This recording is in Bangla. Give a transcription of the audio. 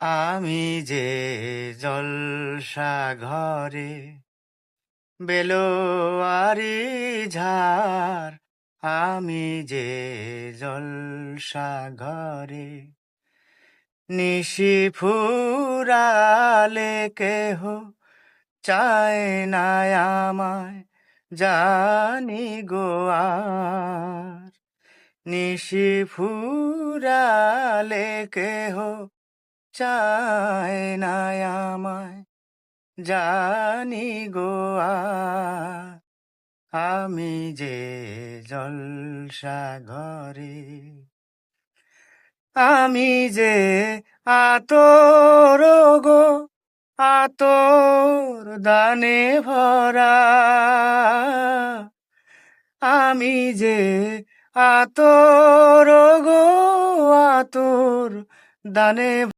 আমি যে জলসাঘরে বেলোয়ারি ঝাড়, আমি যে জলসাঘরে নিশি ফুরালে কেহ চায় না আমায়, জানি গো আর। নিশি ফুরালে কেহ চায় না আমায়, জানি গো আর। আমি যে জলসাঘরে, আমি যে আতর গো, আতর দানে ভরা। আমি যে আতর গো, আতর দানে